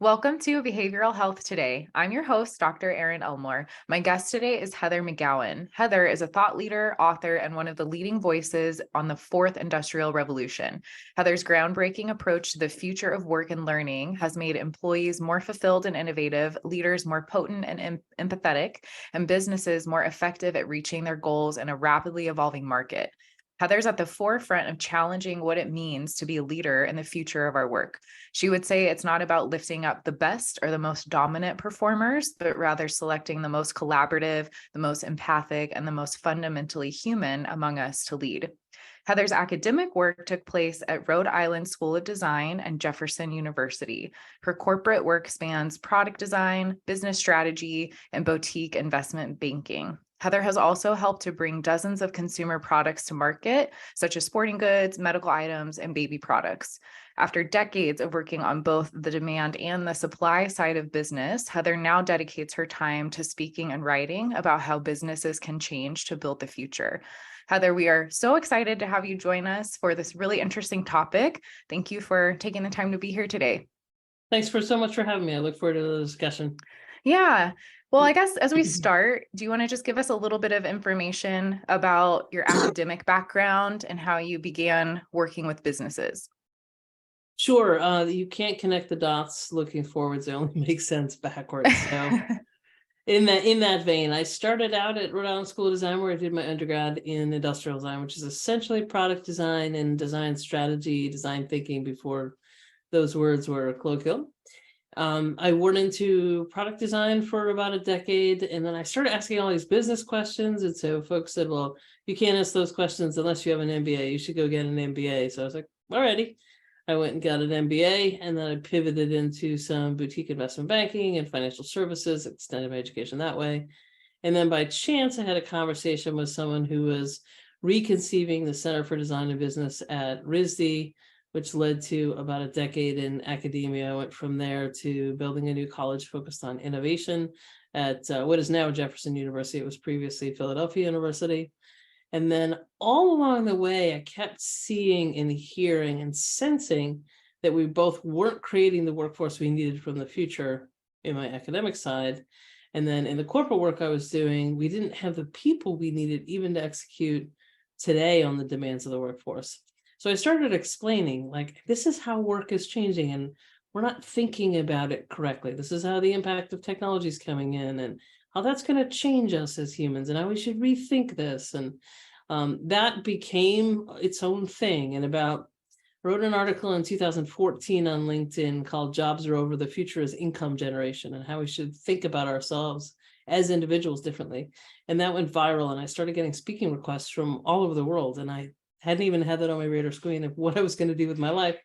Welcome to Behavioral Health Today. I'm your host, Dr. Erin Elmore. My guest today is Heather McGowan. Heather is a thought leader, author, and one of the leading voices on the fourth industrial revolution. Heather's groundbreaking approach to the future of work and learning has made employees more fulfilled and innovative, leaders more potent and empathetic, and businesses more effective at reaching their goals in a rapidly evolving market. Heather's at the forefront of challenging what it means to be a leader in the future of our work. She would say it's not about lifting up the best or the most dominant performers, but rather selecting the most collaborative, the most empathic, and the most fundamentally human among us to lead. Heather's academic work took place at Rhode Island School of Design and Jefferson University. Her corporate work spans product design, business strategy, and boutique investment banking. Heather has also helped to bring dozens of consumer products to market, such as sporting goods, medical items, and baby products. After decades of working on both the demand and the supply side of business, Heather now dedicates her time to speaking and writing about how businesses can change to build the future. Heather, we are so excited to have you join us for this really interesting topic. Thank you for taking the time to be here today. Thanks so much for having me. I look forward to the discussion. Yeah. Well, I guess as we start, do you want to just give us a little bit of information about your academic background and how you began working with businesses? Sure. You can't connect the dots looking forwards. They only make sense backwards. So in that vein, I started out at Rhode Island School of Design, where I did my undergrad in industrial design, which is essentially product design and design strategy, design thinking before those words were colloquial. I went into product design for about a decade, and then I started asking all these business questions. And so folks said, well, you can't ask those questions unless you have an MBA. You should go get an MBA. So I was like, alrighty. I went and got an MBA, and then I pivoted into some boutique investment banking and financial services, extended my education that way. And then by chance, I had a conversation with someone who was reconceiving the Center for Design and Business at RISD, which led to about a decade in academia. I went from there to building a new college focused on innovation at what is now Jefferson University. It was previously Philadelphia University. And then all along the way, I kept seeing and hearing and sensing that we both weren't creating the workforce we needed from the future in my academic side. And then in the corporate work I was doing, we didn't have the people we needed even to execute today on the demands of the workforce. So I started explaining, like, this is how work is changing, and we're not thinking about it correctly. This is how the impact of technology is coming in, and how that's going to change us as humans, and how we should rethink this. And that became its own thing. And wrote an article in 2014 on LinkedIn called "Jobs Are Over, the Future is Income Generation," and how we should think about ourselves as individuals differently. And that went viral, and I started getting speaking requests from all over the world. And I hadn't even had that on my radar screen of what I was going to do with my life.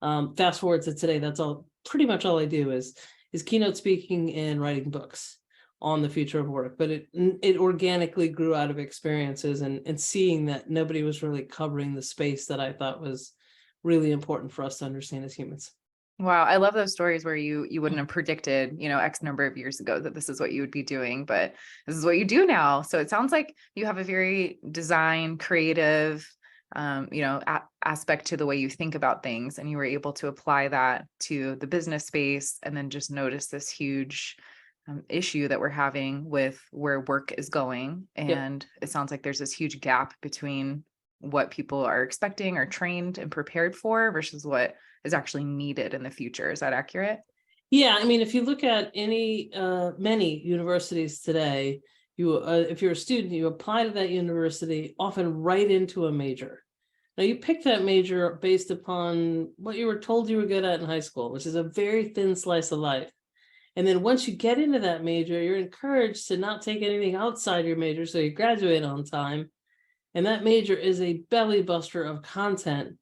Fast forward to today, that's pretty much all I do is keynote speaking and writing books on the future of work. But it organically grew out of experiences and seeing that nobody was really covering the space that I thought was really important for us to understand as humans. Wow, I love those stories where you wouldn't have predicted, X number of years ago that this is what you would be doing, but this is what you do now. So it sounds like you have a very design, creative, aspect to the way you think about things, and you were able to apply that to the business space, and then just notice this huge issue that we're having with where work is going. And It sounds like there's this huge gap between what people are expecting or trained and prepared for versus what is actually needed in the future. Is that accurate? Yeah, I mean, if you look at many universities today, if you're a student, you apply to that university often right into a major. Now, you pick that major based upon what you were told you were good at in high school, which is a very thin slice of life. And then once you get into that major, you're encouraged to not take anything outside your major, so you graduate on time. And that major is a belly buster of content,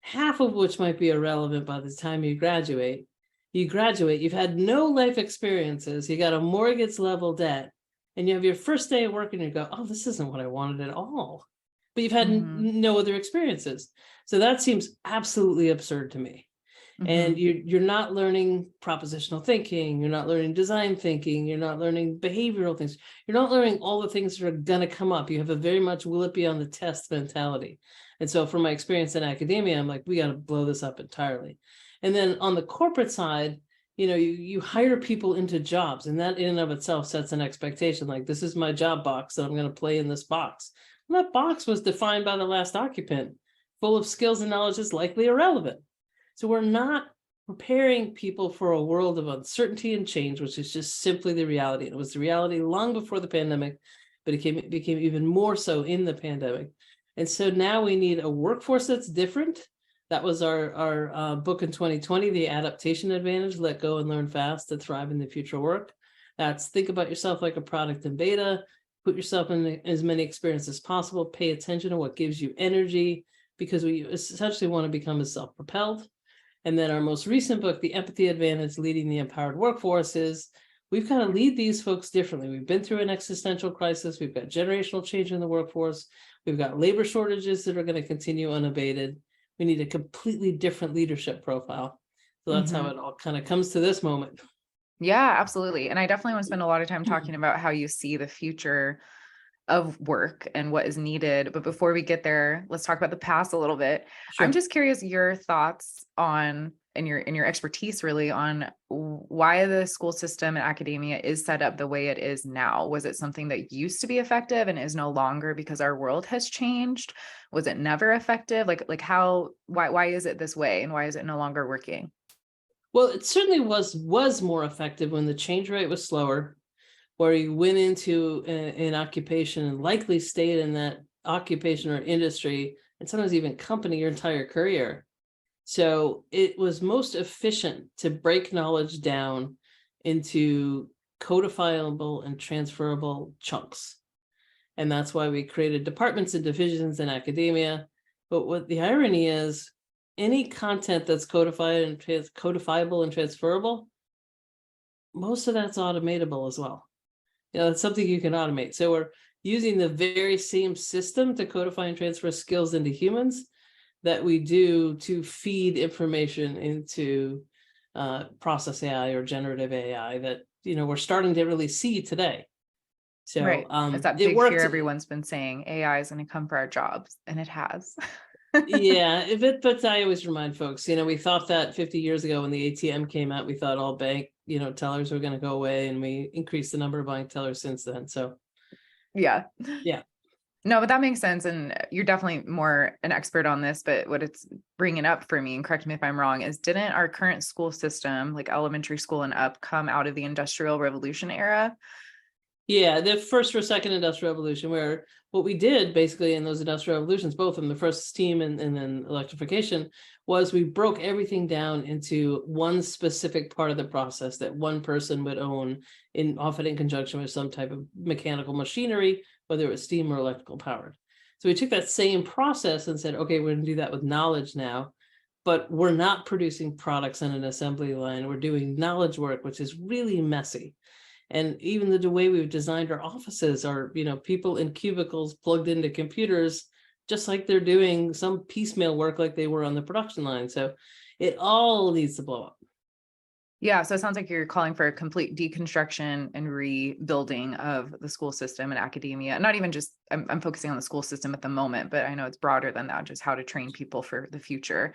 half of which might be irrelevant by the time you graduate. You've had no life experiences, you got a mortgage level debt, and you have your first day of work and you go, oh, this isn't what I wanted at all. But you've had no other experiences. So that seems absolutely absurd to me. And you're not learning propositional thinking, you're not learning design thinking, you're not learning behavioral things, you're not learning all the things that are going to come up. You have a very much will it be on the test mentality. And so from my experience in academia, I'm like, we got to blow this up entirely. And then on the corporate side, you hire people into jobs, and that in and of itself sets an expectation, like, this is my job box that I'm going to play in this box. And that box was defined by the last occupant, full of skills and knowledge is likely irrelevant. So we're not preparing people for a world of uncertainty and change, which is just simply the reality. And it was the reality long before the pandemic, but it became even more so in the pandemic. And so now we need a workforce that's different. That was our book in 2020, The Adaptation Advantage, Let Go and Learn Fast to Thrive in the Future Work. That's think about yourself like a product in beta, put yourself in as many experiences as possible, pay attention to what gives you energy, because we essentially want to become as self-propelled. And then our most recent book, The Empathy Advantage, Leading the Empowered Workforce, is we've got to lead these folks differently. We've been through an existential crisis. We've got generational change in the workforce. We've got labor shortages that are going to continue unabated. We need a completely different leadership profile. So that's how it all kind of comes to this moment. Yeah, absolutely. And I definitely want to spend a lot of time talking about how you see the future of work and what is needed. But before we get there, let's talk about the past a little bit. Sure. I'm just curious your thoughts on and your expertise really on why the school system and academia is set up the way it is now. Was it something that used to be effective and is no longer because our world has changed? Was it never effective? Why is it this way, and why is it no longer working? Well, it certainly was more effective when the change rate was slower, where you went into an occupation and likely stayed in that occupation or industry, and sometimes even company your entire career. So it was most efficient to break knowledge down into codifiable and transferable chunks. And that's why we created departments and divisions in academia. But what the irony is, any content that's codified and codifiable and transferable, most of that's automatable as well. It's something you can automate. So we're using the very same system to codify and transfer skills into humans that we do to feed information into process AI or generative AI that we're starting to really see today. So right. It's that big fear everyone's been saying AI is going to come for our jobs, and it has. Yeah, but I always remind folks, we thought that 50 years ago when the ATM came out, we thought all bank tellers were going to go away, and we increased the number of bank tellers since then. So yeah. No, but that makes sense. And you're definitely more an expert on this, but what it's bringing up for me, and correct me if I'm wrong, is didn't our current school system, like elementary school and up, come out of the Industrial Revolution era? Yeah, the first or second industrial revolution, where what we did basically in those industrial revolutions, both in the first steam and then electrification, was we broke everything down into one specific part of the process that one person would own, often in conjunction with some type of mechanical machinery, whether it was steam or electrical powered. So we took that same process and said, okay, we're going to do that with knowledge now, but we're not producing products on an assembly line. We're doing knowledge work, which is really messy. And even the way we've designed our offices are, people in cubicles plugged into computers, just like they're doing some piecemeal work like they were on the production line. So it all needs to blow up. Yeah. So it sounds like you're calling for a complete deconstruction and rebuilding of the school system and academia. Not even just, I'm focusing on the school system at the moment, but I know it's broader than that, just how to train people for the future.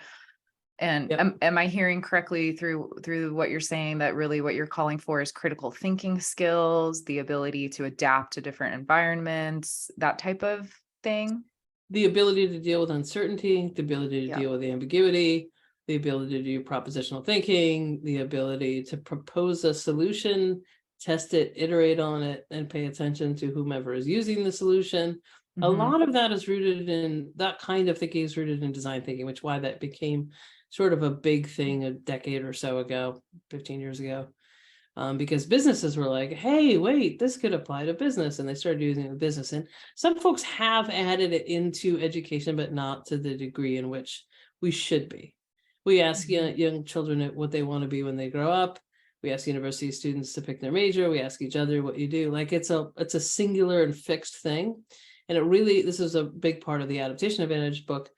And Yep. am I hearing correctly through what you're saying that really what you're calling for is critical thinking skills, the ability to adapt to different environments, that type of thing? The ability to deal with uncertainty, the ability to deal with ambiguity, the ability to do propositional thinking, the ability to propose a solution, test it, iterate on it, and pay attention to whomever is using the solution. Mm-hmm. A lot of that is rooted in that kind of thinking is rooted in design thinking, which why that became sort of a big thing a decade or so ago, 15 years ago, because businesses were like, hey, wait, this could apply to business. And they started using it in business. And some folks have added it into education, but not to the degree in which we should be. We ask young children what they want to be when they grow up. We ask university students to pick their major. We ask each other what you do. Like it's a singular and fixed thing. And this is a big part of the Adaptation Advantage book.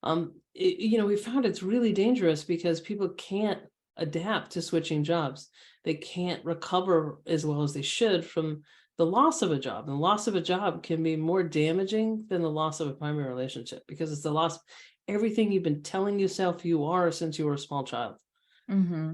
We found it's really dangerous because people can't adapt to switching jobs. They can't recover as well as they should from the loss of a job. And the loss of a job can be more damaging than the loss of a primary relationship, because it's the loss of everything you've been telling yourself you are since you were a small child. Mm-hmm.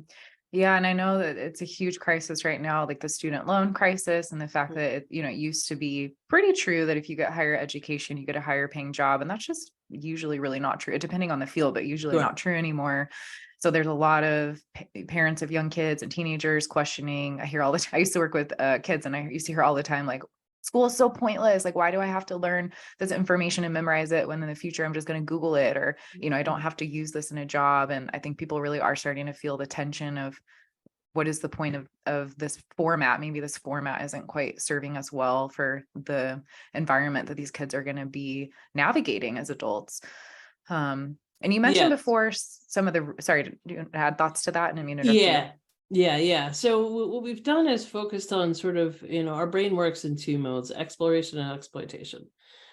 Yeah, and I know that it's a huge crisis right now, like the student loan crisis and the fact that it used to be pretty true that if you get higher education, you get a higher paying job. And that's just usually really not true, depending on the field, but usually Right. not true anymore. So there's a lot of parents of young kids and teenagers questioning. I hear all the time, I used to work with kids and I used to hear all the time, like, school is so pointless. Like, why do I have to learn this information and memorize it when in the future I'm just going to Google it? Or, I don't have to use this in a job. And I think people really are starting to feel the tension of what is the point of this format? Maybe this format isn't quite serving us well for the environment that these kids are going to be navigating as adults. And you mentioned Yeah. before some of the, sorry, do you add thoughts to that? And I mean, interrupt you. Yeah. So what we've done is focused on sort of, our brain works in two modes, exploration and exploitation.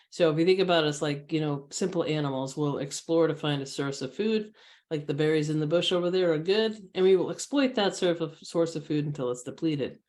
So if you think about us like, simple animals, we'll explore to find a source of food, like the berries in the bush over there are good, and we will exploit that source of food until it's depleted.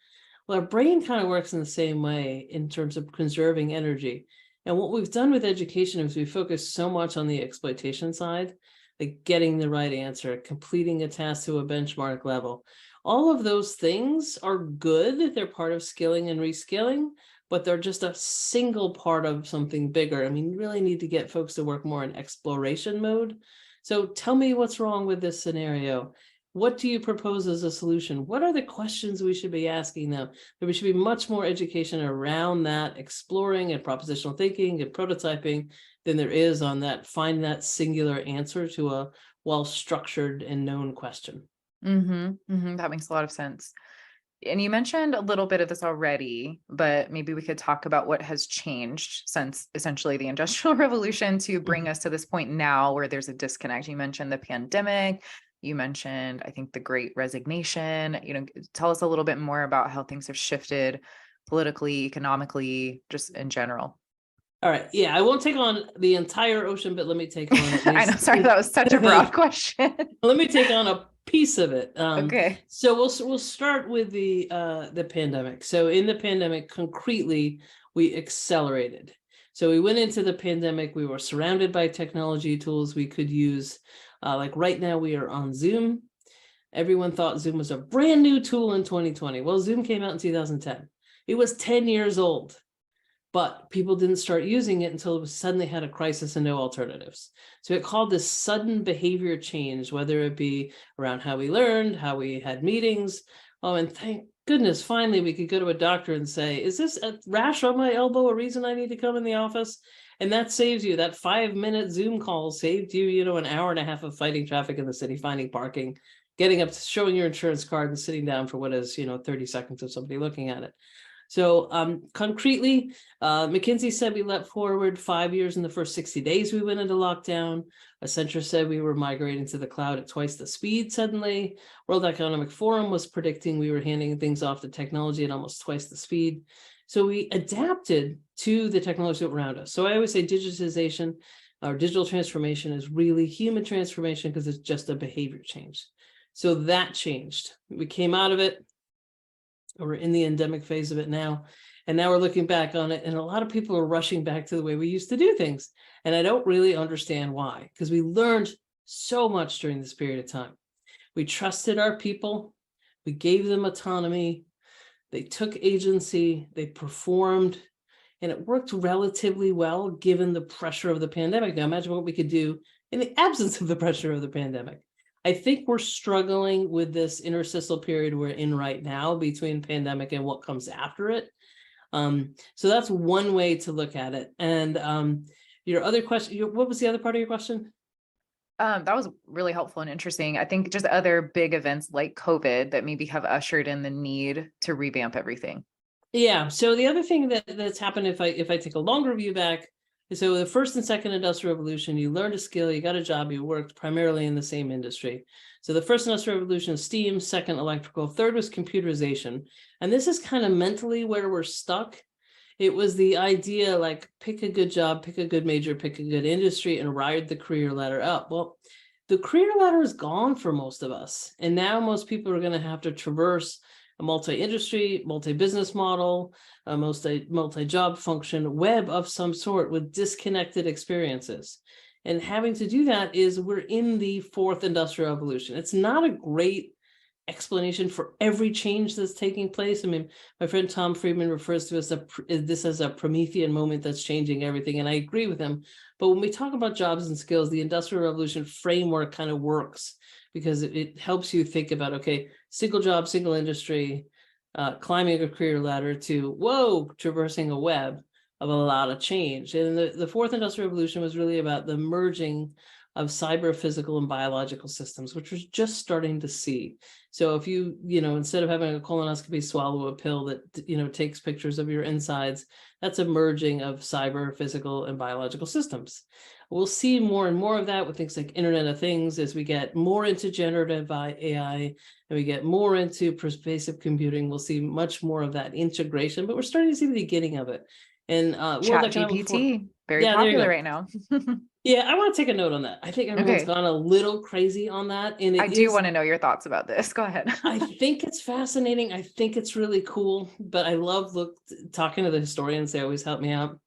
Well, our brain kind of works in the same way in terms of conserving energy. And what we've done with education is we focus so much on the exploitation side, like getting the right answer, completing a task to a benchmark level. All of those things are good. They're part of skilling and reskilling, but they're just a single part of something bigger. I mean, you really need to get folks to work more in exploration mode. So tell me what's wrong with this scenario. What do you propose as a solution? What are the questions we should be asking them? There should be much more education around that, exploring and propositional thinking and prototyping than there is on that, find that singular answer to a well-structured and known question. That makes a lot of sense. And you mentioned a little bit of this already, but maybe we could talk about what has changed since essentially the Industrial Revolution to bring us to this point now where there's a disconnect. You mentioned the pandemic. You mentioned, I think, the Great Resignation. Tell us a little bit more about how things have shifted politically, economically, just in general. All right. Yeah, I won't take on the entire ocean, but let me take on at I know, least. sorry, that was such a broad question. Let me take on a piece of it. Okay. So we'll start with the pandemic. So in the pandemic, concretely, we accelerated. So we went into the pandemic. We were surrounded by technology tools we could use. Like right now, we are on Zoom. Everyone thought Zoom was a brand new tool in 2020. Well, Zoom came out in 2010. It was 10 years old. But people didn't start using it until it suddenly had a crisis and no alternatives. So it called this sudden behavior change, whether it be around how we learned, how we had meetings. Oh, and thank goodness, finally we could go to a doctor and say, is this a rash on my elbow a reason I need to come in the office? And that saves you, that 5-minute Zoom call saved you, an hour and a half of fighting traffic in the city, finding parking, getting up, showing your insurance card and sitting down for what is, 30 seconds of somebody looking at it. So concretely, McKinsey said we leapt forward 5 years in the first 60 days we went into lockdown. Accenture said we were migrating to the cloud at twice the speed suddenly. World Economic Forum was predicting we were handing things off to technology at almost twice the speed. So we adapted to the technology around us. So I always say digitization or digital transformation is really human transformation because it's just a behavior change. So that changed. We came out of it. We're in the endemic phase of it now. And now we're looking back on it. And a lot of people are rushing back to the way we used to do things. And I don't really understand why, because we learned so much during this period of time. We trusted our people. We gave them autonomy. They took agency. They performed. And it worked relatively well, given the pressure of the pandemic. Now imagine what we could do in the absence of the pressure of the pandemic. I think we're struggling with this interstitial period we're in right now between pandemic and what comes after it. So that's one way to look at it. And your other question, what was the other part of your question? That was really helpful and interesting. I think just other big events like COVID that maybe have ushered in the need to revamp everything. Yeah. So the other thing that's happened, if I take a longer view back, so the first and second industrial revolution, you learned a skill, you got a job, you worked primarily in the same industry. So the first industrial revolution, steam, second electrical, third was computerization. And this is kind of mentally where we're stuck. It was the idea like pick a good job, pick a good major, pick a good industry and ride the career ladder up. Well, the career ladder is gone for most of us. And now most people are going to have to traverse a multi-industry, multi-business model, a multi-job function web of some sort with disconnected experiences. And having to do that is we're in the fourth industrial revolution. It's not a great explanation for every change that's taking place. I mean, my friend Tom Friedman refers to this as a Promethean moment that's changing everything, and I agree with him. But when we talk about jobs and skills, the Industrial Revolution framework kind of works because it helps you think about, okay, single job, single industry, climbing a career ladder to, whoa, traversing a web of a lot of change. And the fourth industrial revolution was really about the merging of cyber, physical, and biological systems, which we're just starting to see. So if you, instead of having a colonoscopy, swallow a pill that, takes pictures of your insides, that's a merging of cyber, physical, and biological systems. We'll see more and more of that with things like Internet of Things as we get more into generative AI and we get more into pervasive computing. We'll see much more of that integration, but we're starting to see the beginning of it. And Chat GPT, very popular right now. Yeah, I want to take a note on that. I think everyone's Okay. gone a little crazy on that. And I do want to know your thoughts about this. Go ahead. I think it's fascinating. I think it's really cool, but I love talking to the historians. They always help me out.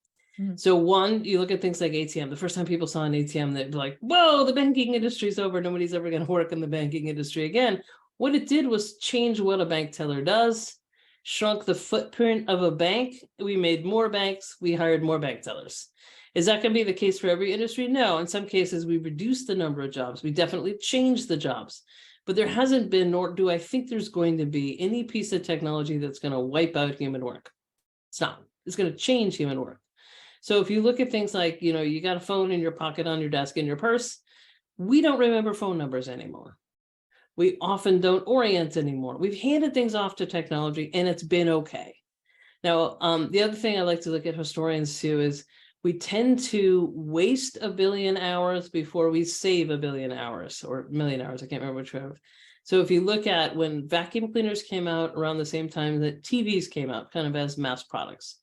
So one, you look at things like ATM. The first time people saw an ATM, they'd be like, whoa, the banking industry's over. Nobody's ever going to work in the banking industry again. What it did was change what a bank teller does, shrunk the footprint of a bank. We made more banks. We hired more bank tellers. Is that going to be the case for every industry? No. In some cases, we reduced the number of jobs. We definitely changed the jobs. But there hasn't been, nor do I think there's going to be, any piece of technology that's going to wipe out human work. It's not. It's going to change human work. So if you look at things like, you got a phone in your pocket, on your desk, in your purse, we don't remember phone numbers anymore. We often don't orient anymore. We've handed things off to technology and it's been okay. Now, the other thing I like to look at historians too is we tend to waste 1 billion hours before we save 1 billion hours or 1 million hours. I can't remember which one. So if you look at when vacuum cleaners came out around the same time that TVs came out, kind of as mass products,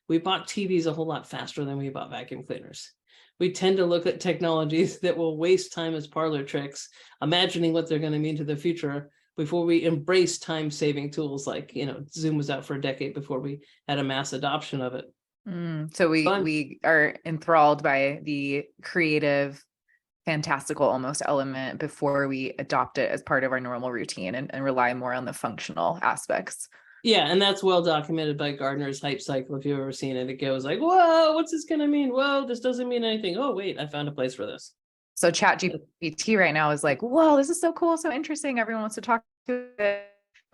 we bought TVs a whole lot faster than we bought vacuum cleaners. We tend to look at technologies that will waste time as parlor tricks, imagining what they're going to mean to the future before we embrace time-saving tools like, Zoom was out for a decade before we had a mass adoption of it. So we are enthralled by the creative, fantastical almost element before we adopt it as part of our normal routine and rely more on the functional aspects. Yeah, and that's well documented by Gardner's hype cycle. If you've ever seen it, it goes like, whoa, what's this going to mean? Whoa, this doesn't mean anything. Oh, wait, I found a place for this. So Chat GPT right now is like, whoa, this is so cool, so interesting. Everyone wants to talk to it.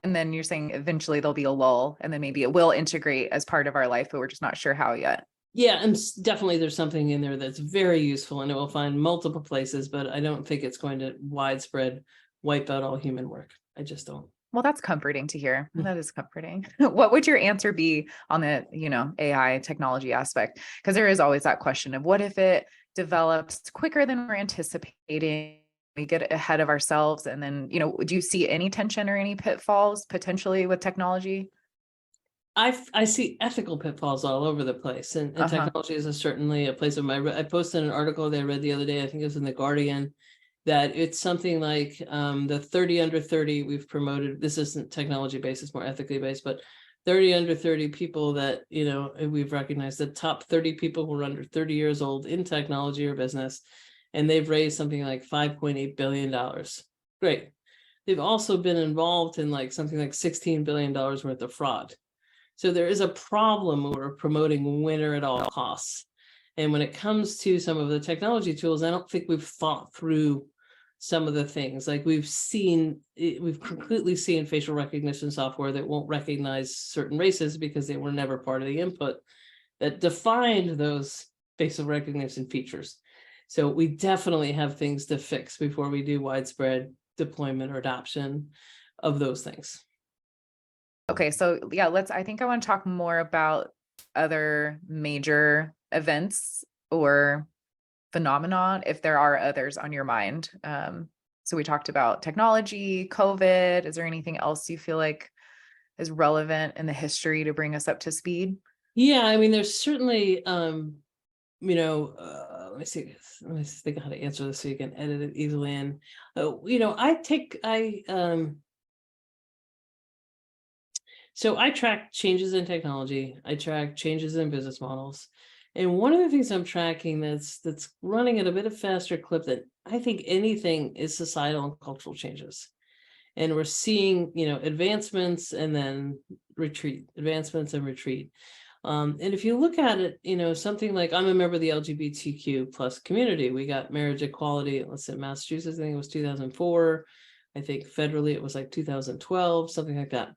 And then you're saying eventually there'll be a lull and then maybe it will integrate as part of our life, but we're just not sure how yet. Yeah, and definitely there's something in there that's very useful and it will find multiple places, but I don't think it's going to widespread wipe out all human work. I just don't. Well, that's comforting to hear. That is comforting. What would your answer be on the, AI technology aspect? Because there is always that question of what if it develops quicker than we're anticipating? We get ahead of ourselves. And then, do you see any tension or any pitfalls potentially with technology? I see ethical pitfalls all over the place. And technology is certainly a place of I posted an article that I read the other day, I think it was in The Guardian, that it's something like the 30 under 30 we've promoted. This isn't technology based, it's more ethically based, but 30 under 30 people that, we've recognized the top 30 people who are under 30 years old in technology or business, and they've raised something like $5.8 billion. Great. They've also been involved in something like $16 billion worth of fraud. So there is a problem when we're promoting winner at all costs. And when it comes to some of the technology tools, I don't think we've thought through some of the things. Like we've completely seen facial recognition software that won't recognize certain races because they were never part of the input that defined those facial recognition features. So we definitely have things to fix before we do widespread deployment or adoption of those things. Okay, so yeah, I think I want to talk more about other major events or phenomenon, if there are others on your mind. So we talked about technology, COVID. Is there anything else you feel like is relevant in the history to bring us up to speed? Yeah, I mean, there's certainly, let me see. Let me think how to answer this so you can edit it easily in. So I track changes in technology. I track changes in business models. And one of the things I'm tracking that's running at a bit of faster clip than I think anything is societal and cultural changes. And we're seeing, advancements and then retreat, advancements and retreat. And if you look at it, something like, I'm a member of the LGBTQ plus community. We got marriage equality, let's say Massachusetts, I think it was 2004. I think federally it was like 2012, something like that.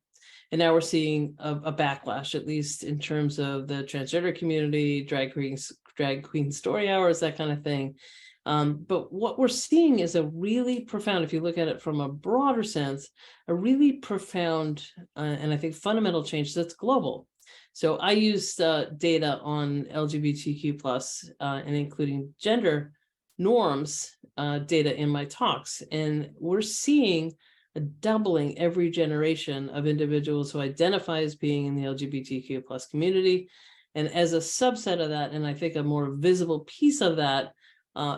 And now we're seeing a backlash, at least in terms of the transgender community, drag queen story hours, that kind of thing. But what we're seeing is a really profound, if you look at it from a broader sense, a really profound and I think fundamental change that's global. So I used data on LGBTQ plus and including gender norms data in my talks. And we're seeing a doubling every generation of individuals who identify as being in the LGBTQ plus community. And as a subset of that, and I think a more visible piece of that,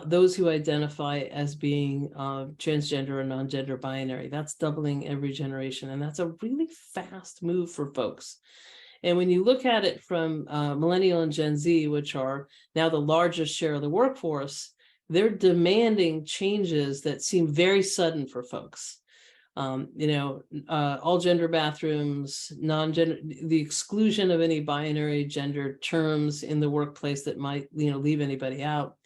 those who identify as being transgender or non-gender binary, that's doubling every generation. And that's a really fast move for folks. And when you look at it from Millennial and Gen Z, which are now the largest share of the workforce, they're demanding changes that seem very sudden for folks. All gender bathrooms, non-gender, the exclusion of any binary gender terms in the workplace that might, leave anybody out.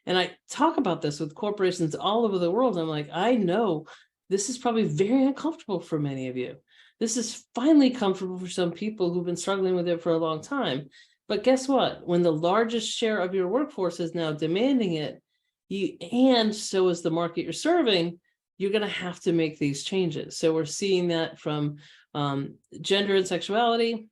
And I talk about this with corporations all over the world. I'm like, I know this is probably very uncomfortable for many of you. This is finally comfortable for some people who've been struggling with it for a long time. But guess what? When the largest share of your workforce is now demanding it, and so is the market you're serving, you're going to have to make these changes. So we're seeing that from gender and sexuality.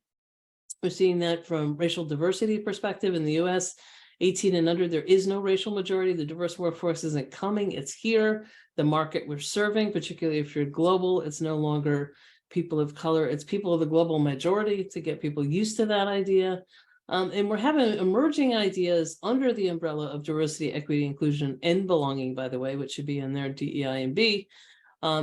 We're seeing that from racial diversity perspective in the US. 18 and under, there is no racial majority. The diverse workforce isn't coming, it's here. The market we're serving, particularly if you're global, it's no longer people of color, it's people of the global majority, to get people used to that idea. And we're having emerging ideas under the umbrella of diversity, equity, inclusion, and belonging, by the way, which should be in there, DEI and B,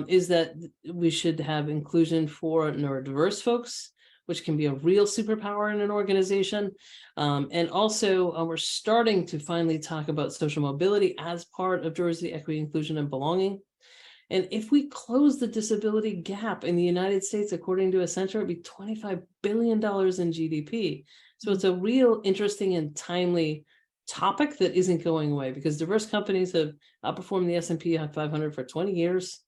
is that we should have inclusion for neurodiverse folks, which can be a real superpower in an organization. And also, we're starting to finally talk about social mobility as part of diversity, equity, inclusion, and belonging. And if we close the disability gap in the United States, according to Accenture, it'd be $25 billion in GDP. So it's a real interesting and timely topic that isn't going away, because diverse companies have outperformed the S&P 500 for 20 years.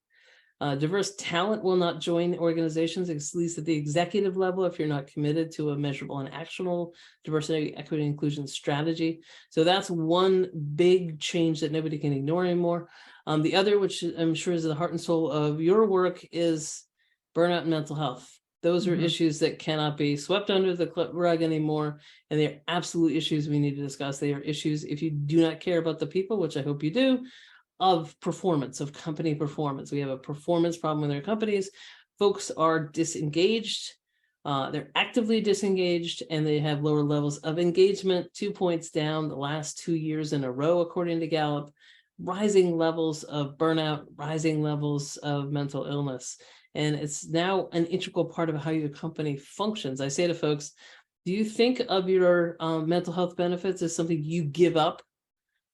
Diverse talent will not join organizations, at least at the executive level, if you're not committed to a measurable and actionable diversity, equity, inclusion strategy. So that's one big change that nobody can ignore anymore. The other, which I'm sure is the heart and soul of your work, is burnout and mental health. Those are issues that cannot be swept under the rug anymore. And they're absolute issues we need to discuss. They are issues, if you do not care about the people, which I hope you do, of performance, of company performance. We have a performance problem with our companies. Folks are disengaged. They're actively disengaged, and they have lower levels of engagement, 2 points down the last 2 years in a row, according to Gallup. Rising levels of burnout, rising levels of mental illness. And it's now an integral part of how your company functions. I say to folks, do you think of your mental health benefits as something you give up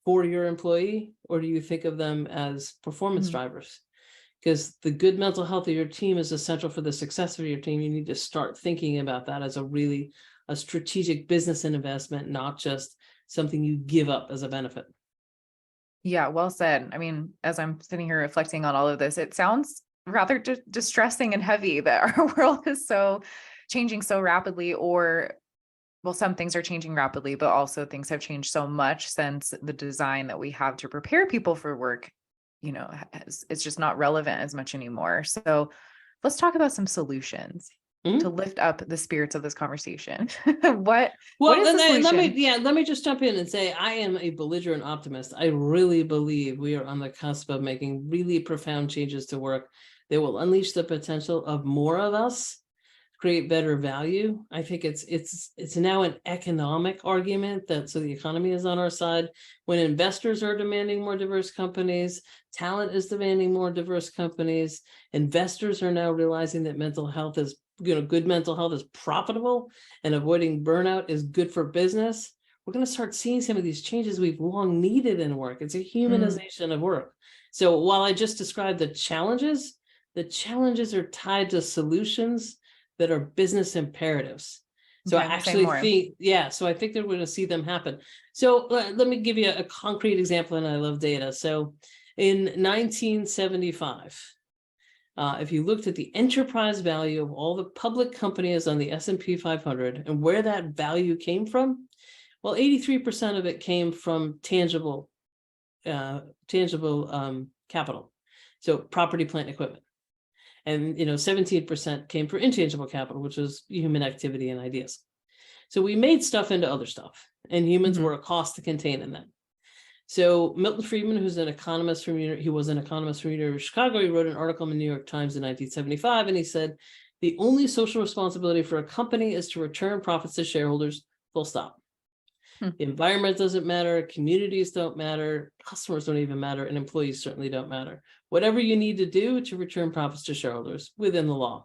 for your employee, or do you think of them as performance drivers? Because the good mental health of your team is essential for the success of your team. You need to start thinking about that as a strategic business and investment, not just something you give up as a benefit. Yeah, well said. I mean, as I'm sitting here reflecting on all of this, it sounds rather distressing and heavy that our world is so changing so rapidly, or well, some things are changing rapidly, but also things have changed so much since the design that we have to prepare people for work, it's just not relevant as much anymore. So let's talk about some solutions to lift up the spirits of this conversation. What is the solution? Let me just jump in and say, I am a belligerent optimist. I really believe we are on the cusp of making really profound changes to work that will unleash the potential of more of us, create better value. I think it's now an economic argument so the economy is on our side. When investors are demanding more diverse companies, talent is demanding more diverse companies, investors are now realizing that mental health is, good mental health is profitable, and avoiding burnout is good for business. We're going to start seeing some of these changes we've long needed in work. It's a humanization of work. So while I just described the challenges, The challenges are tied to solutions that are business imperatives. So I Okay, say actually more. think, so I think that we're going to see them happen. So let me give you a concrete example, and I love data. So in 1975, if you looked at the enterprise value of all the public companies on the S&P 500 and where that value came from, well, 83% of it came from tangible capital. So property, plant, equipment. And 17% came from intangible capital, which was human activity and ideas. So we made stuff into other stuff, and humans were a cost to contain in that. So Milton Friedman, who's an economist from he was an economist from University of Chicago. He wrote an article in the New York Times in 1975, and he said, the only social responsibility for a company is to return profits to shareholders, full stop. The environment doesn't matter, communities don't matter, customers don't even matter, and employees certainly don't matter. Whatever you need to do to return profits to shareholders within the law.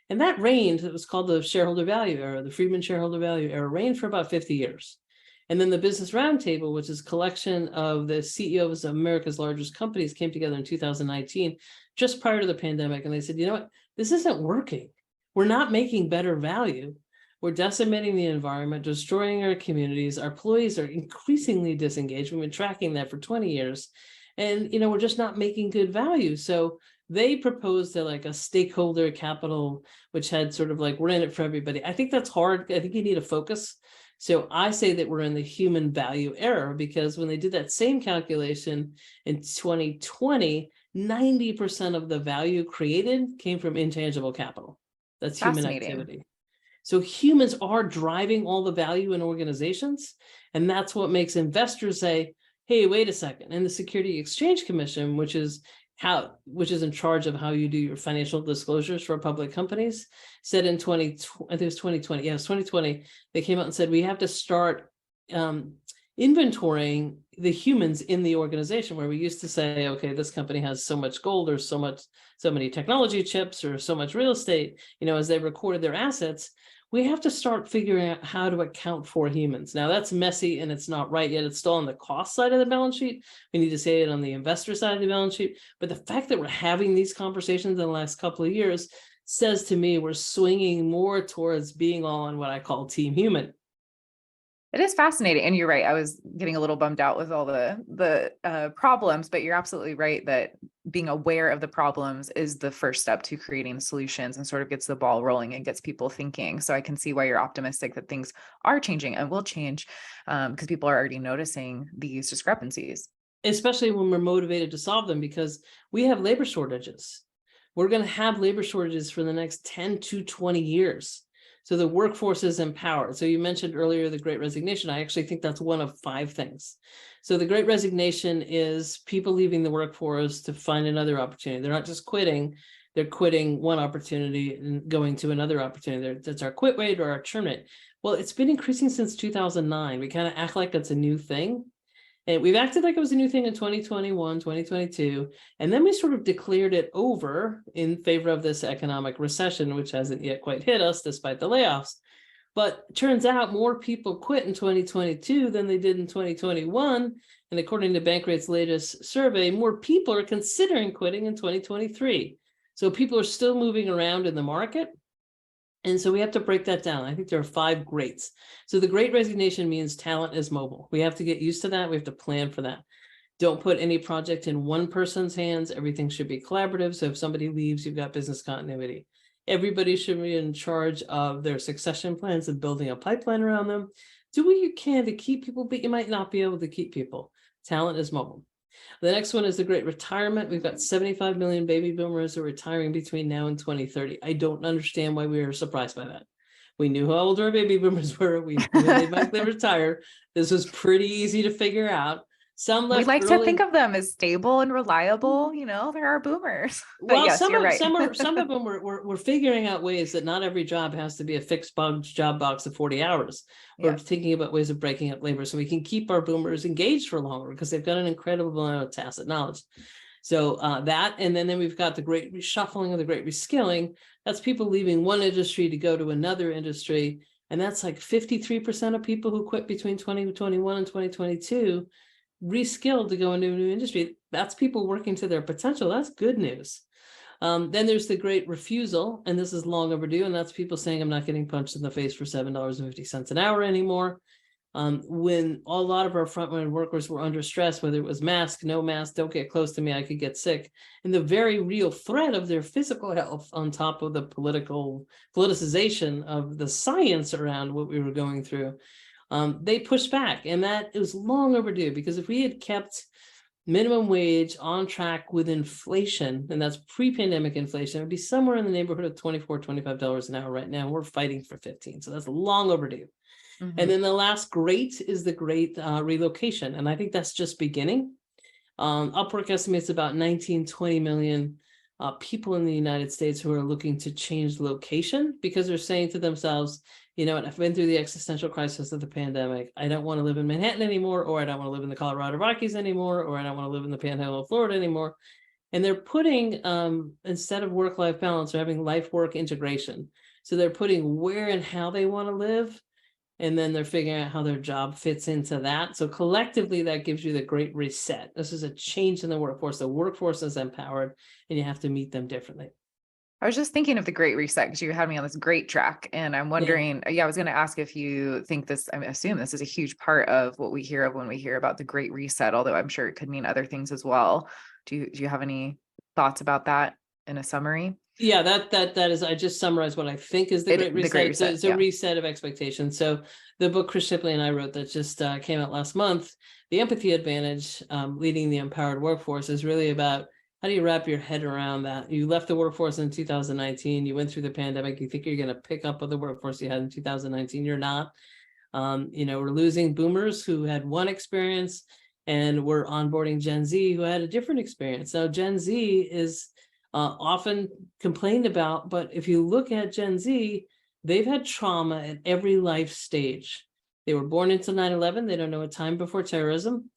And that reigned, it was called the shareholder value era, the Friedman shareholder value era, reigned for about 50 years. And then the Business Roundtable, which is a collection of the CEOs of America's largest companies, came together in 2019, just prior to the pandemic. And they said, you know what, this isn't working. We're not making better value. We're decimating the environment, destroying our communities. Our employees are increasingly disengaged. We've been tracking that for 20 years. And, we're just not making good value. So they proposed a stakeholder capital, which had sort of we're in it for everybody. I think that's hard. I think you need a focus. So I say that we're in the human value era, because when they did that same calculation in 2020, 90% of the value created came from intangible capital. That's human activity. So humans are driving all the value in organizations, and that's what makes investors say, hey, wait a second. And the Securities Exchange Commission, which is in charge of how you do your financial disclosures for public companies, said in 2020, they came out and said, we have to start inventorying the humans in the organization, where we used to say, okay, this company has so much gold, or so many technology chips, or so much real estate, as they recorded their assets. We have to start figuring out how to account for humans. Now that's messy and it's not right yet. It's still on the cost side of the balance sheet. We need to say it on the investor side of the balance sheet. But the fact that we're having these conversations in the last couple of years says to me we're swinging more towards being on what I call team human. It is fascinating. And you're right. I was getting a little bummed out with all the problems, but you're absolutely right that being aware of the problems is the first step to creating solutions, and sort of gets the ball rolling and gets people thinking. So I can see why you're optimistic that things are changing and will change, because people are already noticing these discrepancies. Especially when we're motivated to solve them, because we have labor shortages. We're going to have labor shortages for the next 10 to 20 years. So the workforce is empowered. So you mentioned earlier the Great Resignation. I actually think that's one of 5 things. So the Great Resignation is people leaving the workforce to find another opportunity. They're not just quitting, they're quitting one opportunity and going to another opportunity. That's our quit rate or our churn rate. Well, it's been increasing since 2009. We kind of act like it's a new thing. And we've acted like it was a new thing in 2021, 2022. And then we sort of declared it over in favor of this economic recession, which hasn't yet quite hit us despite the layoffs. But it turns out more people quit in 2022 than they did in 2021. And according to Bankrate's latest survey, more people are considering quitting in 2023. So people are still moving around in the market. And so we have to break that down. I think there are 5 greats. So the Great Resignation means talent is mobile. We have to get used to that. We have to plan for that. Don't put any project in one person's hands. Everything should be collaborative. So if somebody leaves, you've got business continuity. Everybody should be in charge of their succession plans and building a pipeline around them. Do what you can to keep people, but you might not be able to keep people. Talent is mobile. The next one is the Great Retirement. We've got 75 million baby boomers who are retiring between now and 2030. I don't understand why we were surprised by that. We knew how old our baby boomers were. We knew they might retire. This was pretty easy to figure out. Some left We like early. to think of them as stable and reliable. There are boomers. But Well, yes, you're right. some of them were figuring out ways that not every job has to be a fixed job box of 40 hours. We're thinking about ways of breaking up labor so we can keep our boomers engaged for longer, because they've got an incredible amount of tacit knowledge. So that, and then we've got the great reshuffling or the great reskilling. That's people leaving one industry to go to another industry. And that's like 53% of people who quit between 2021 and 2022 reskilled to go into a new industry. That's people working to their potential. That's good news. Then there's the great refusal, and this is long overdue, and that's people saying I'm not getting punched in the face for $7.50 an hour anymore. When a lot of our frontline workers were under stress, whether it was mask, no mask, don't get close to me, I could get sick, and the very real threat of their physical health on top of the politicization of the science around what we were going through, they pushed back, and that was long overdue, because if we had kept minimum wage on track with inflation, and that's pre-pandemic inflation, it would be somewhere in the neighborhood of $24, $25 an hour right now. We're fighting for 15, so that's long overdue. Mm-hmm. And then the last great is the great relocation. And I think that's just beginning. Upwork estimates about 19-20 million people in the United States who are looking to change location, because they're saying to themselves, you know what, I've been through the existential crisis of the pandemic. I don't want to live in Manhattan anymore, or I don't want to live in the Colorado Rockies anymore, or I don't want to live in the Panhandle of Florida anymore. And they're putting, instead of work-life balance, they're having life-work integration. So they're putting where and how they want to live, and then they're figuring out how their job fits into that. So collectively, that gives you the great reset. This is a change in the workforce. The workforce is empowered, and you have to meet them differently. I was just thinking of the great reset, because you had me on this great track, and I'm wondering, I was going to ask if you think this, I assume this is a huge part of what we hear of when we hear about the great reset, although I'm sure it could mean other things as well. Do you have any thoughts about that in a summary? Yeah, that is, I just summarized what I think is the great reset. The great reset, it's a reset of expectations. So the book Chris Shipley and I wrote that just came out last month, The Empathy Advantage, Leading the Empowered Workforce, is really about how do you wrap your head around that? You left the workforce in 2019, you went through the pandemic, you think you're going to pick up with the workforce you had in 2019, you're not. We're losing boomers who had one experience, and we're onboarding Gen Z who had a different experience. Now, Gen Z is often complained about, but if you look at Gen Z, they've had trauma at every life stage. They were born into 9/11. They don't know a time before terrorism.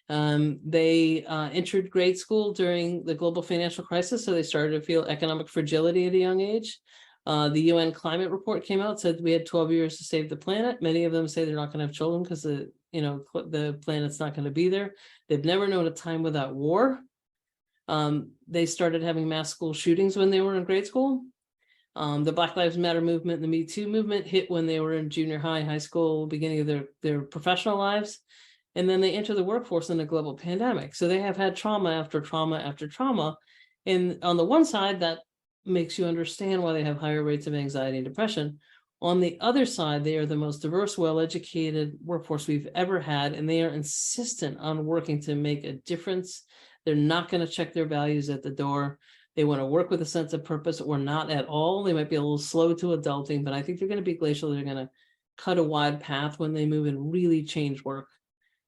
They entered grade school during the global financial crisis, so they started to feel economic fragility at a young age. The UN climate report came out, said we had 12 years to save the planet. Many of them say they're not going to have children because the planet's not going to be there. They've never known a time without war. They started having mass school shootings when they were in grade school. The Black Lives Matter movement and the Me Too movement hit when they were in junior high, high school, beginning of their professional lives. And then they enter the workforce in a global pandemic. So they have had trauma after trauma after trauma. And on the one side, that makes you understand why they have higher rates of anxiety and depression. On the other side, they are the most diverse, well-educated workforce we've ever had, and they are insistent on working to make a difference. They're not going to check their values at the door. They want to work with a sense of purpose, or not at all. They might be a little slow to adulting, but I think they're going to be glacial. They're going to cut a wide path when they move and really change work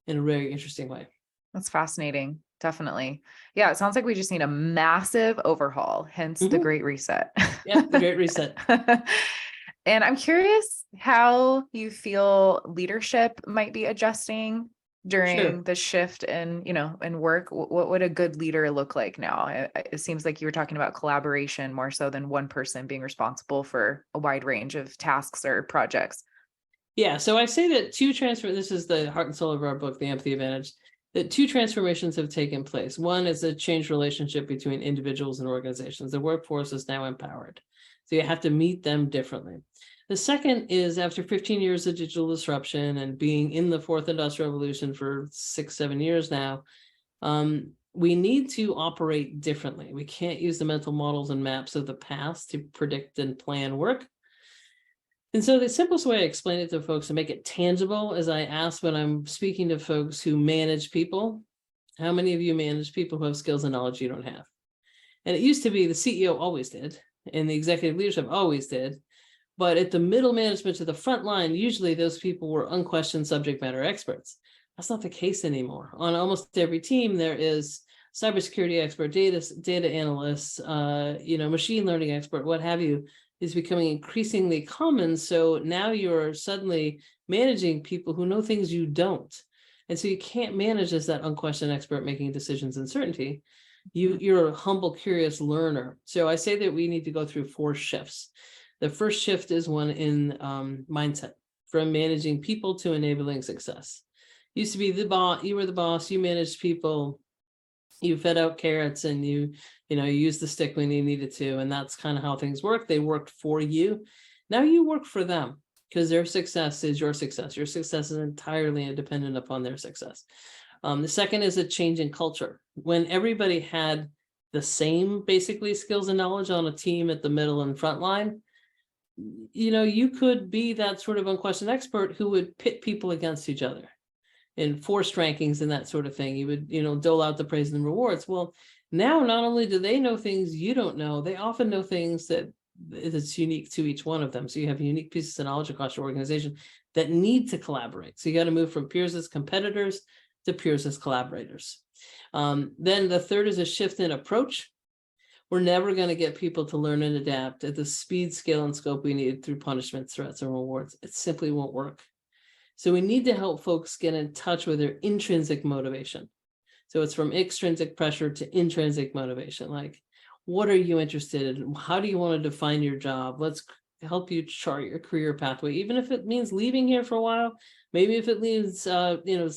in a very interesting way. That's fascinating. Definitely. Yeah. It sounds like we just need a massive overhaul, hence the great reset. Yeah, the great reset. And I'm curious how you feel leadership might be adjusting during the shift in work. What would a good leader look like now? It seems like you were talking about collaboration more so than one person being responsible for a wide range of tasks or projects. Yeah, so I say that this is the heart and soul of our book, The Empathy Advantage, that two transformations have taken place. One is a changed relationship between individuals and organizations. The workforce is now empowered, so you have to meet them differently. The second is, after 15 years of digital disruption and being in the fourth industrial revolution for 6-7 years now, we need to operate differently. We can't use the mental models and maps of the past to predict and plan work. And so the simplest way I explain it to folks and make it tangible is I ask, when I'm speaking to folks who manage people, how many of you manage people who have skills and knowledge you don't have? And it used to be the CEO always did, and the executive leadership always did. But at the middle management to the front line, usually those people were unquestioned subject matter experts. That's not the case anymore. On almost every team, there is cybersecurity expert, data analysts, machine learning expert, what have you, is becoming increasingly common. So now you're suddenly managing people who know things you don't. And so you can't manage as that unquestioned expert making decisions in certainty. You're a humble, curious learner. So I say that we need to go through 4 shifts. The first shift is one in mindset, from managing people to enabling success. Used to be the boss, you were the boss, you managed people, You fed out carrots and you used the stick when you needed to. And that's kind of how things work. They worked for you. Now you work for them because their success is your success. Your success is entirely dependent upon their success. The second is a change in culture. When everybody had the same basically skills and knowledge on a team at the middle and front line, you could be that sort of unquestioned expert who would pit people against each other in forced rankings and that sort of thing. You would, dole out the praise and rewards. Well, now not only do they know things you don't know, they often know things that's unique to each one of them. So you have unique pieces of knowledge across your organization that need to collaborate. So you got to move from peers as competitors to peers as collaborators. Then the third is a shift in approach. We're never going to get people to learn and adapt at the speed, scale, and scope we need through punishments, threats, and rewards. It simply won't work. So we need to help folks get in touch with their intrinsic motivation. So it's from extrinsic pressure to intrinsic motivation. Like, what are you interested in? How do you want to define your job? Let's help you chart your career pathway, even if it means leaving here for a while. Maybe if it means,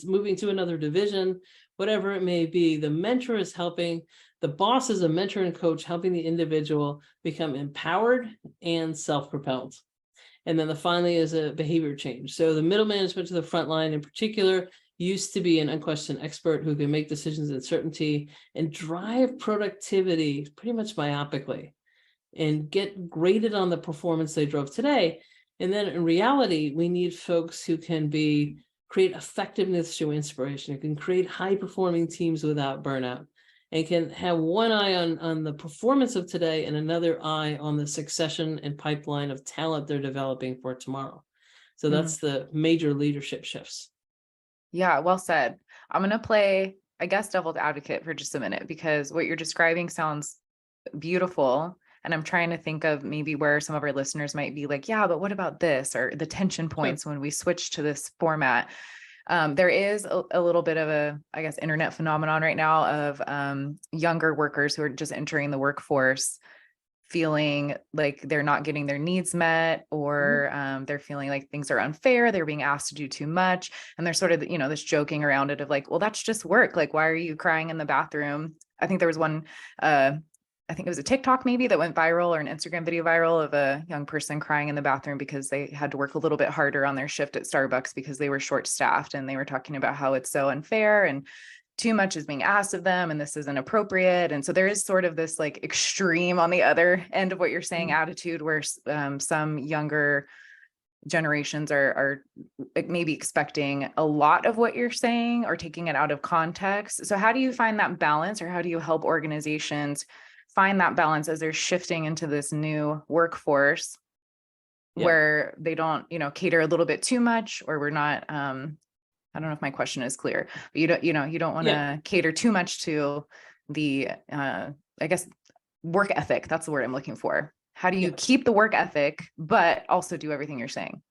moving to another division, whatever it may be. The mentor is helping. The boss is a mentor and coach, helping the individual become empowered and self-propelled. And then finally is a behavior change. So the middle management to the front line in particular used to be an unquestioned expert who can make decisions in certainty and drive productivity pretty much myopically and get graded on the performance they drove today. And then in reality, we need folks who can create effectiveness through inspiration, who can create high performing teams without burnout, and can have one eye on the performance of today and another eye on the succession and pipeline of talent they're developing for tomorrow. So that's the major leadership shifts. Yeah, well said. I'm going to play, I guess, devil's advocate for just a minute, because what you're describing sounds beautiful. And I'm trying to think of maybe where some of our listeners might be like, yeah, but what about this? Or the tension points when we switch to this format. There is a little bit of a, I guess, internet phenomenon right now of younger workers who are just entering the workforce, feeling like they're not getting their needs met, or they're feeling like things are unfair. They're being asked to do too much. And there's sort of, this joking around it of like, well, that's just work. Like, why are you crying in the bathroom? I think there was one, I think it was a TikTok maybe that went viral, or an Instagram video viral of a young person crying in the bathroom because they had to work a little bit harder on their shift at Starbucks because they were short staffed, and they were talking about how it's so unfair and too much is being asked of them, and this isn't appropriate. And so there is sort of this like extreme on the other end of what you're saying attitude, where some younger generations are maybe expecting a lot of what you're saying or taking it out of context. So how do you find that balance, or how do you help organizations find that balance as they're shifting into this new workforce where they don't, cater a little bit too much, or we're not, I don't know if my question is clear, but you don't want to cater too much to the, I guess, work ethic. That's the word I'm looking for. How do you keep the work ethic, but also do everything you're saying?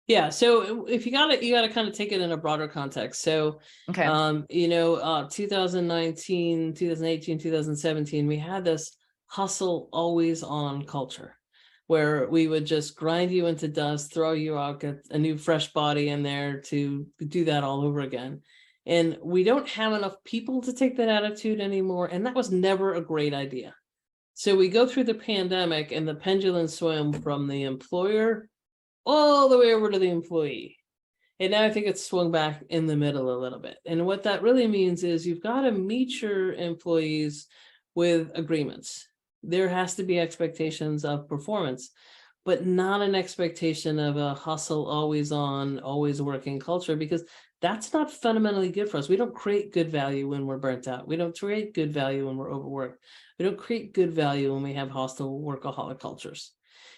Yeah. So if you got to kind of take it in a broader context. So, 2019, 2018, 2017, we had this hustle always on culture where we would just grind you into dust, throw you out, get a new fresh body in there to do that all over again. And we don't have enough people to take that attitude anymore. And that was never a great idea. So we go through the pandemic and the pendulum swim from the employer all the way over to the employee. And now I think it's swung back in the middle a little bit. And what that really means is you've got to meet your employees with agreements. There has to be expectations of performance, but not an expectation of a hustle, always on, always working culture, because that's not fundamentally good for us. We don't create good value when we're burnt out. We don't create good value when we're overworked. We don't create good value when we have hostile workaholic cultures.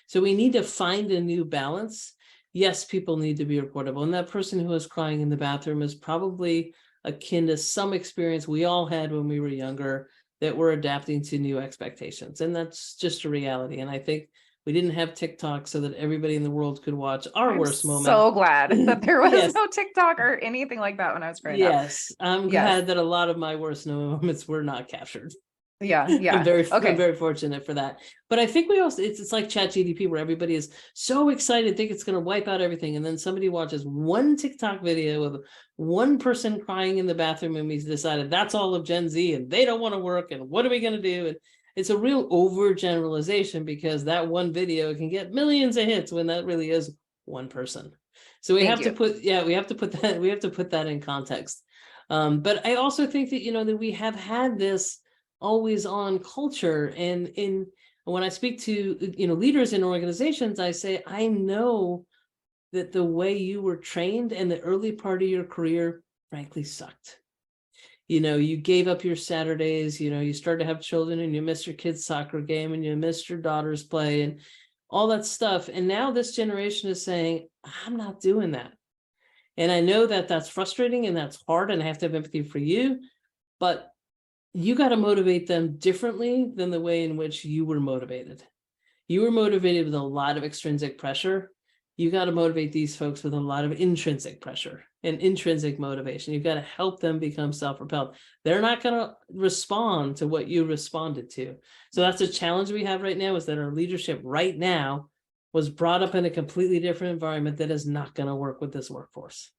So we need to find a new balance. Yes, people need to be reportable. And that person who is crying in the bathroom is probably akin to some experience we all had when we were younger, that we're adapting to new expectations. And that's just a reality. And I think we didn't have TikTok so that everybody in the world could watch our worst moment. So glad that there was no TikTok or anything like that when I was growing up. Yes, I'm glad that a lot of my worst moments were not captured. Yeah. I'm Yeah. Okay. very fortunate for that. But I think we also, it's like ChatGPT where everybody is so excited, think it's going to wipe out everything. And then somebody watches one TikTok video of one person crying in the bathroom and we decided that's all of Gen Z and they don't want to work. And what are we going to do? And it's a real overgeneralization because that one video can get millions of hits when that really is one person. So we Thank have to you. put, we have to put that in context. But I also think that, that we have had this always on culture. And when I speak to, leaders in organizations, I say, I know that the way you were trained in the early part of your career, frankly, sucked. You gave up your Saturdays, you started to have children and you missed your kids' soccer game and you missed your daughter's play and all that stuff. And now this generation is saying, I'm not doing that. And I know that that's frustrating and that's hard and I have to have empathy for you, but you got to motivate them differently than the way in which you were motivated. You were motivated with a lot of extrinsic pressure. You got to motivate these folks with a lot of intrinsic pressure and intrinsic motivation. You've got to help them become self-propelled. They're not going to respond to what you responded to. So that's a challenge we have right now, is that our leadership right now was brought up in a completely different environment that is not going to work with this workforce.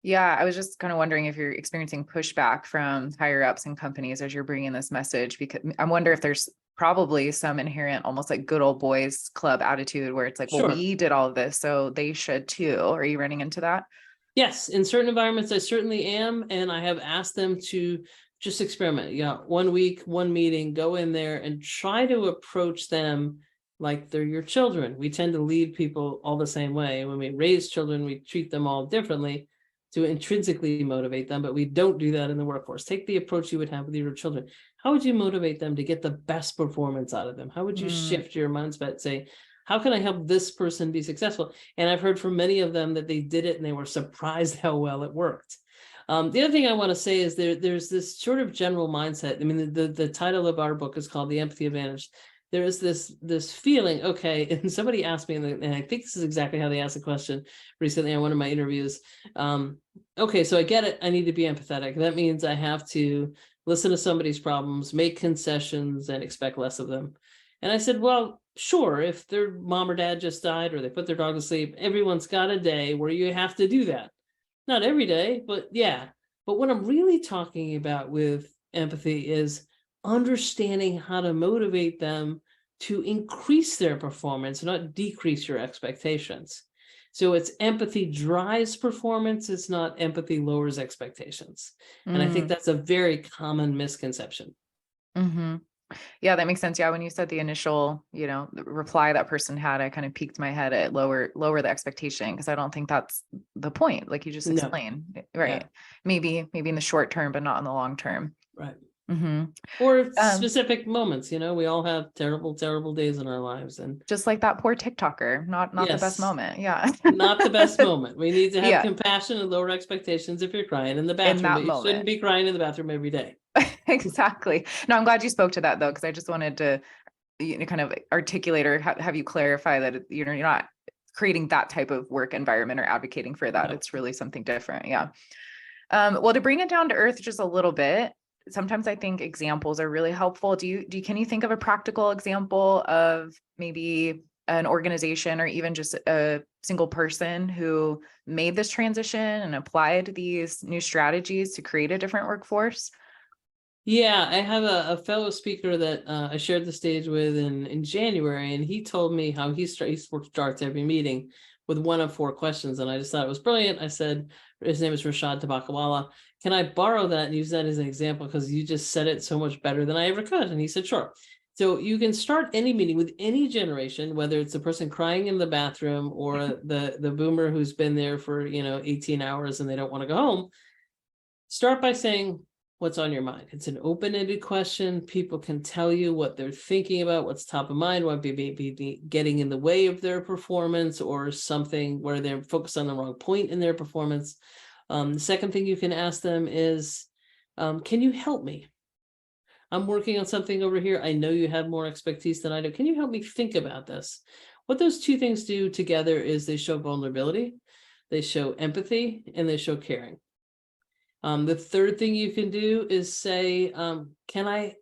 Yeah, I was just kind of wondering if you're experiencing pushback from higher ups in companies as you're bringing this message, because I wonder if there's probably some inherent, almost like good old boys club attitude where it's like, well, Sure. we did all of this, so they should too. Are you running into that? Yes, in certain environments, I certainly am. And I have asked them to just experiment. 1 week, one meeting, go in there and try to approach them like they're your children. We tend to lead people all the same way. When we raise children, we treat them all differently to intrinsically motivate them, but we don't do that in the workforce. Take the approach you would have with your children. How would you motivate them to get the best performance out of them? How would you shift your mindset? Say, how can I help this person be successful? And I've heard from many of them that they did it and they were surprised how well it worked. The other thing I want to say is there's this sort of general mindset. I mean, the title of our book is called The Empathy Advantage. There is this feeling, okay, and somebody asked me, and I think this is exactly how they asked the question recently on one of my interviews. Okay, so I get it. I need to be empathetic. That means I have to listen to somebody's problems, make concessions, and expect less of them. And I said, well, sure, if their mom or dad just died or they put their dog to sleep, everyone's got a day where you have to do that. Not every day, but yeah. But what I'm really talking about with empathy is understanding how to motivate them to increase their performance, not decrease your expectations. So it's empathy drives performance. It's not empathy lowers expectations. And I think that's a very common misconception. Mm-hmm. Yeah, that makes sense. Yeah, when you said the initial, the reply that person had, I kind of peeked my head at lower the expectation, because I don't think that's the point, like you just explained. Right. Yeah. Maybe in the short term, but not in the long term. Right. Mm-hmm. Or specific moments, we all have terrible, terrible days in our lives. And just like that poor TikToker, not the best moment. Yeah. Not the best moment. We need to have Yeah. compassion and lower expectations if you're crying in the bathroom, but you shouldn't be crying in the bathroom every day. Exactly. No, I'm glad you spoke to that though, because I just wanted to kind of articulate or have you clarify that you're not creating that type of work environment or advocating for that. No. It's really something different. Yeah. Well, to bring it down to earth just a little bit, sometimes I think examples are really helpful. Can you think of a practical example of maybe an organization or even just a single person who made this transition and applied these new strategies to create a different workforce? Yeah, I have a fellow speaker that I shared the stage with in January, and he told me how he starts every meeting with one of 4 questions, and I just thought it was brilliant. I said, his name is Rashad Tabakawala. Can I borrow that and use that as an example, because you just said it so much better than I ever could? And he said, sure. So you can start any meeting with any generation, whether it's the person crying in the bathroom or the boomer who's been there for 18 hours and they don't want to go home. Start by saying, what's on your mind? It's an open-ended question. People can tell you what they're thinking about, what's top of mind, what may be getting in the way of their performance, or something where they're focused on the wrong point in their performance. The second thing you can ask them is, can you help me? I'm working on something over here. I know you have more expertise than I do. Can you help me think about this? What those 2 things do together is they show vulnerability, they show empathy, and they show caring. The third thing you can do is say, can I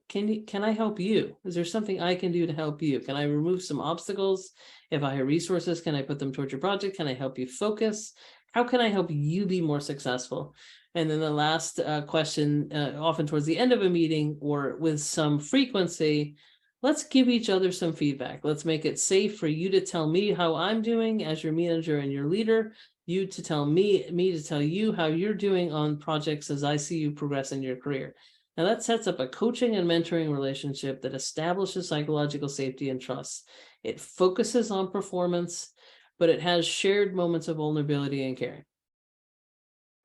help you? Is there something I can do to help you? Can I remove some obstacles? If I have resources, can I put them towards your project? Can I help you focus? How can I help you be more successful? And then the last question, often towards the end of a meeting or with some frequency, let's give each other some feedback. Let's make it safe for you to tell me how I'm doing as your manager and your leader, you to tell me to tell you how you're doing on projects as I see you progress in your career. Now that sets up a coaching and mentoring relationship that establishes psychological safety and trust. It focuses on performance, but it has shared moments of vulnerability and caring.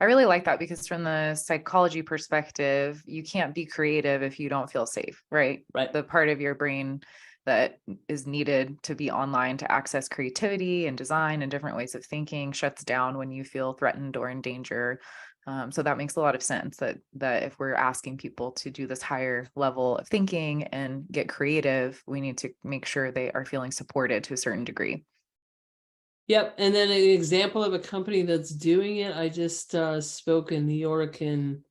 I really like that because from the psychology perspective, you can't be creative if you don't feel safe, right? Right. The part of your brain that is needed to be online to access creativity and design and different ways of thinking shuts down when you feel threatened or in danger. So that makes a lot of sense that if we're asking people to do this higher level of thinking and get creative, we need to make sure they are feeling supported to a certain degree. Yep. And then an example of a company that's doing it, I just spoke in New York in,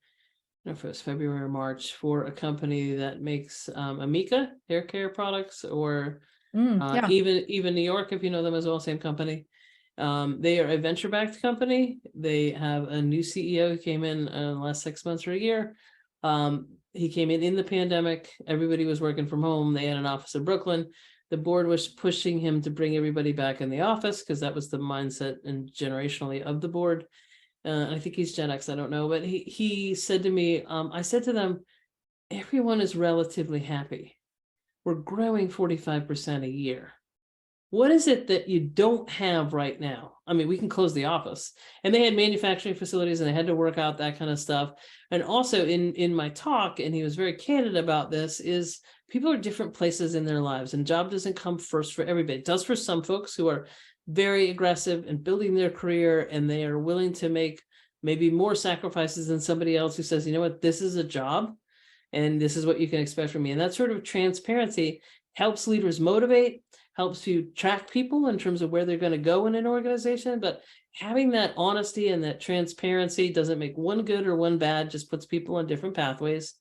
I don't know if it was February or March, for a company that makes Amica hair care products, or Yeah. even New York, if you know them as well, same company. They are a venture-backed company. They have a new CEO who came in the last 6 months or a year. He came in the pandemic. Everybody was working from home. They had an office in Brooklyn. The board was pushing him to bring everybody back in the office because that was the mindset and generationally of the board. I think he's Gen X, I don't know, but he said to me, I said to them, everyone is relatively happy. We're growing 45% a year. What is it that you don't have right now? I mean, we can close the office. And they had manufacturing facilities and they had to work out that kind of stuff. And also in my talk, and he was very candid about this, is people are different places in their lives, and job doesn't come first for everybody. It does for some folks who are very aggressive in building their career, and they are willing to make maybe more sacrifices than somebody else who says, you know what, this is a job and this is what you can expect from me. And that sort of transparency helps leaders motivate, helps you track people in terms of where they're going to go in an organization. But having that honesty and that transparency doesn't make one good or one bad, just puts people on different pathways.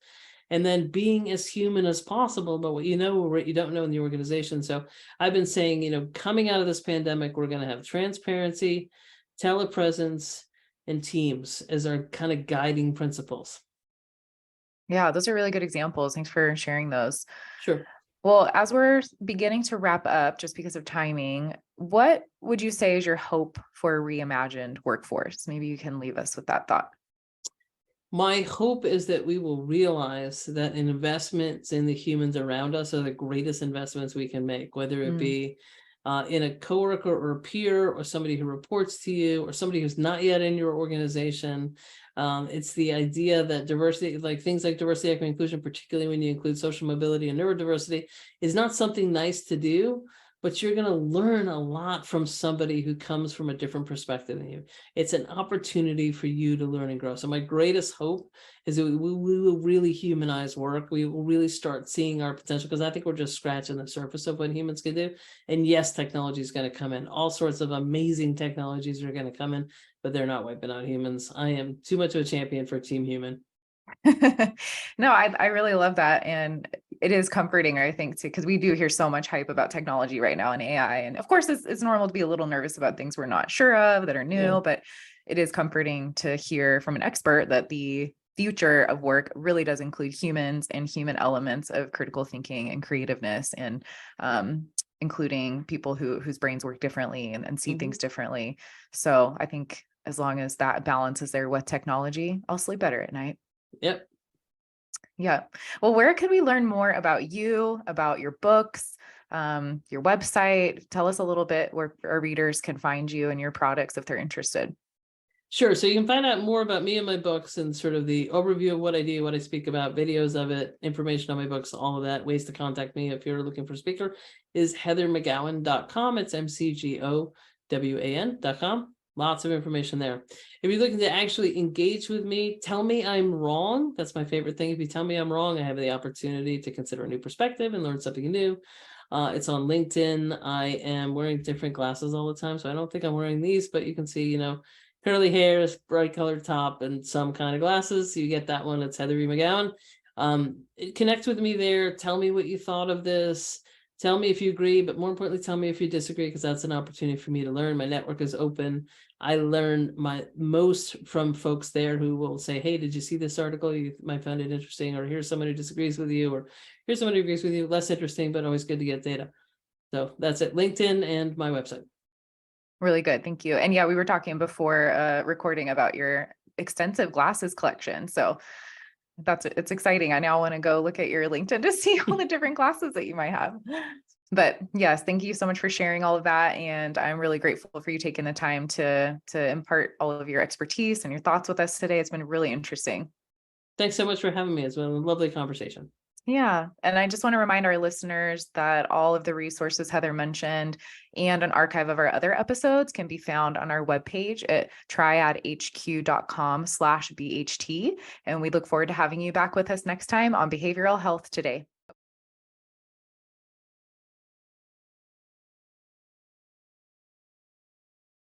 And then being as human as possible about what you know or what you don't know in the organization. So I've been saying, you know, coming out of this pandemic, we're going to have transparency, telepresence, and teams as our kind of guiding principles. Yeah, those are really good examples. Thanks for sharing those. Sure. Well, as we're beginning to wrap up, just because of timing, what would you say is your hope for a reimagined workforce? Maybe you can leave us with that thought. My hope is that we will realize that investments in the humans around us are the greatest investments we can make, whether it be in a coworker or a peer or somebody who reports to you or somebody who's not yet in your organization. It's the idea that diversity, like things like diversity, equity, inclusion, particularly when you include social mobility and neurodiversity, is not something nice to do, but you're going to learn a lot from somebody who comes from a different perspective than you. It's an opportunity for you to learn and grow. So my greatest hope is that we will really humanize work. We will really start seeing our potential, because I think we're just scratching the surface of what humans can do. And yes, technology is going to come in. All sorts of amazing technologies are going to come in, but they're not wiping out humans. I am too much of a champion for Team Human. No, I really love that. And it is comforting, I think, too, because we do hear so much hype about technology right now and AI. And of course, it's normal to be a little nervous about things we're not sure of that are new, but it is comforting to hear from an expert that the future of work really does include humans and human elements of critical thinking and creativeness, and including people whose brains work differently and see things differently. So I think as long as that balance is there with technology, I'll sleep better at night. Yep. Yeah. Well, where could we learn more about you, about your books, your website? Tell us a little bit where our readers can find you and your products if they're interested. Sure. So you can find out more about me and my books and sort of the overview of what I do, what I speak about, videos of it, information on my books, all of that. Ways to contact me if you're looking for a speaker is heathermcgowan.com. It's MCGOWAN.com. Lots of information there. If you're looking to actually engage with me, tell me I'm wrong. That's my favorite thing. If you tell me I'm wrong, I have the opportunity to consider a new perspective and learn something new. It's on LinkedIn. I am wearing different glasses all the time, so I don't think I'm wearing these, but you can see, curly hair, bright colored top, and some kind of glasses. So you get that one. It's Heather McGowan. Connect with me there. Tell me what you thought of this. Tell me if you agree, but more importantly, tell me if you disagree, because that's an opportunity for me to learn. My network is open. I learn my most from folks there who will say, hey, did you see this article? You might find it interesting, or here's someone who disagrees with you, or here's someone who agrees with you. Less interesting, but always good to get data. So that's it. LinkedIn and my website. Really good. Thank you. And yeah, we were talking before recording about your extensive glasses collection. So it's exciting. I now want to go look at your LinkedIn to see all the different classes that you might have. But yes, thank you so much for sharing all of that. And I'm really grateful for you taking the time to impart all of your expertise and your thoughts with us today. It's been really interesting. Thanks so much for having me. It's been a lovely conversation. Yeah. And I just want to remind our listeners that all of the resources Heather mentioned and an archive of our other episodes can be found on our webpage at triadhq.com/BHT. And we look forward to having you back with us next time on Behavioral Health Today.